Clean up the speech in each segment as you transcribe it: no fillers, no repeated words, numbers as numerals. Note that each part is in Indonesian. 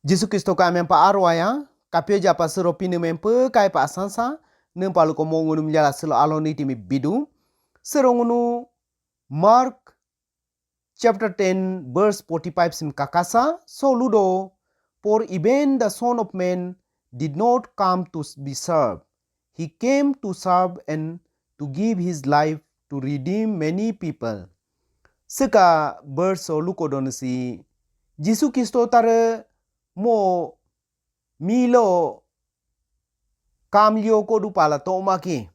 Jesu Kristo ka mempa arwaya, kapio japa sero pini mempe kai pa asansa, nempa lu ko ngunu menjala selo aloni timi bidu. Sero ngunu Mark chapter 10 verse 45 sim kakasa, so ludo, for even the Son of Man did not come to be served. He came to serve and to give his life to redeem many people. Seka verse so luko donasi, Jesu Kristo tare mo milo kamlio ko dupala to maki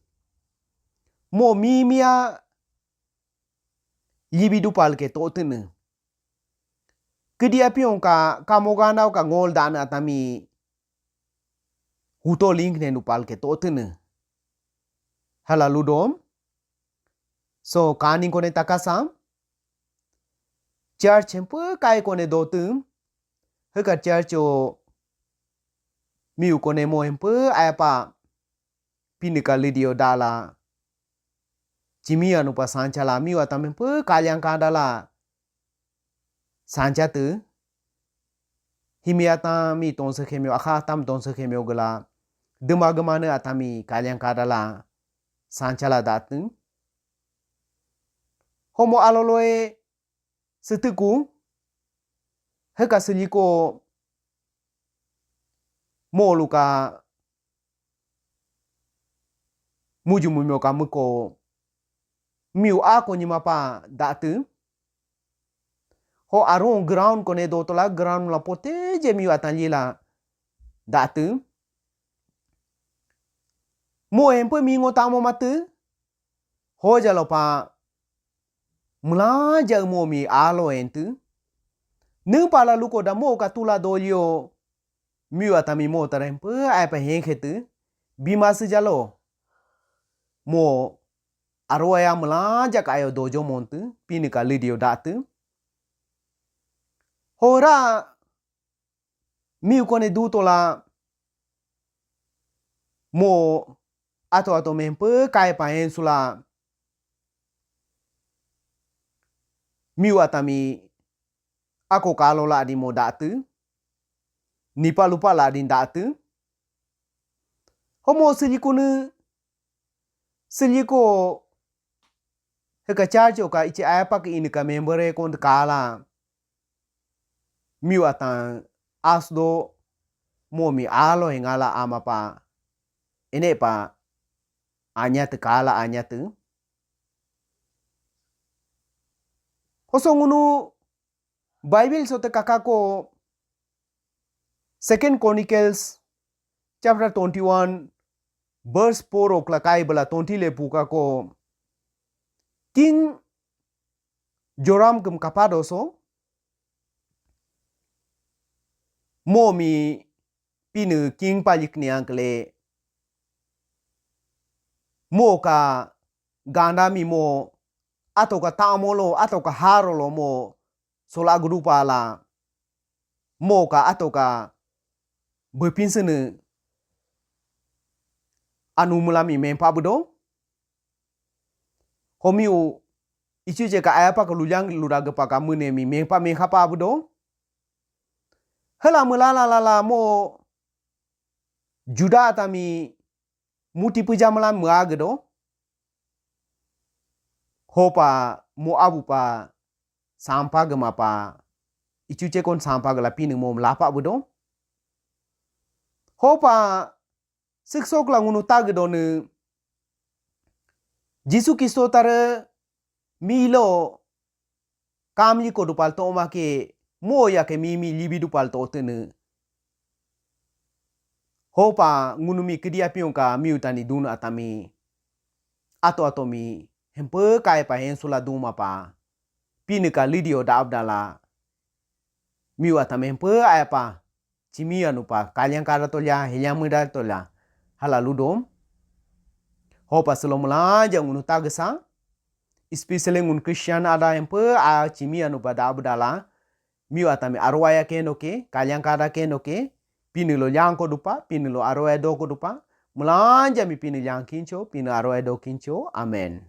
mo mimia yibi dupal ke to tene kedia pion ka kamogana ka ngol dana atami huto link ne dupal ke to tene hala ludom so kaning kone takasam church empu kai kone do tum heka church o miu kone mo empu apa pinika lidio dala Cimia nupa sancha la miu atame pe kalyang kadala sancha tu himiata mi ton se khemyo akha tam ton se khemyo gala dema gemane atami kalyang kadala sancha la datu homo aloloe setuku heka seliko mo luka muju mumyo kamuko miu ako nyima pa datu ho arong ground kone do tola ground la pote je miu atanji la datu mo empe mi ngotamo matu ho jalo pa mula ja mo mi alo entu nu pala luko da mo ka tula dolio miu atami mo tarempe ai pa henkhetu bima se jalo mo arwaya mula ja kayo dojo montu pini ka lidio datu hora miu kone du tola mo ato mempe kai pa ensula miu atami ako kalo la di mo datu nipa lupa la di datu homo siliko heka charge ka ichi apa ke ini ka member kon kala miu atan asdo mo mi alo ngala ama pa ene pa anya te kala anya tu hosongunu Bible sote kakako Second Chronicles chapter 21 verse 4 oklakai bala 20 le puka ko King Joram kum kapadoso mo mi pinu king palik ni angkle mo ka ganda mi mo atau ka tamolo atau ka harolo mo sola grupa la mo ka atau ka bepinsene anu mulami mempa budo homiu ichu je ka apa ka lujang luraga pa ka mune mi mempa me khapa budo hala mulala lala mo juda tami muti pujamala muagdo hopa mo abu pa sampa gema pa ichu che kon sampa gala pinu mo lapa budo hopa siksok la ngunu tagdo ne Jesu Kristo tare milo kamli ko dupal to make mo ya ke mimi libi dupal to tene hopa ngunu mi kedia pion ka miutani dun atami ato mi hempe kai pa hensula duma pa pinika lidio da abdala miu atame hempe apa cimia nupa kalyang kara tolya helya muda tolya hala ludom hopa selomla jang unu tagesa especially ngun Christian ada hempe a cimia nupa da abdala miu atame arwaya kenoke kalyang kara kenoke pinilo yang ko dupa pinilo arwaya do ko dupa mulanja mi pinilo yang kincho pinilo arwaya do kincho amen.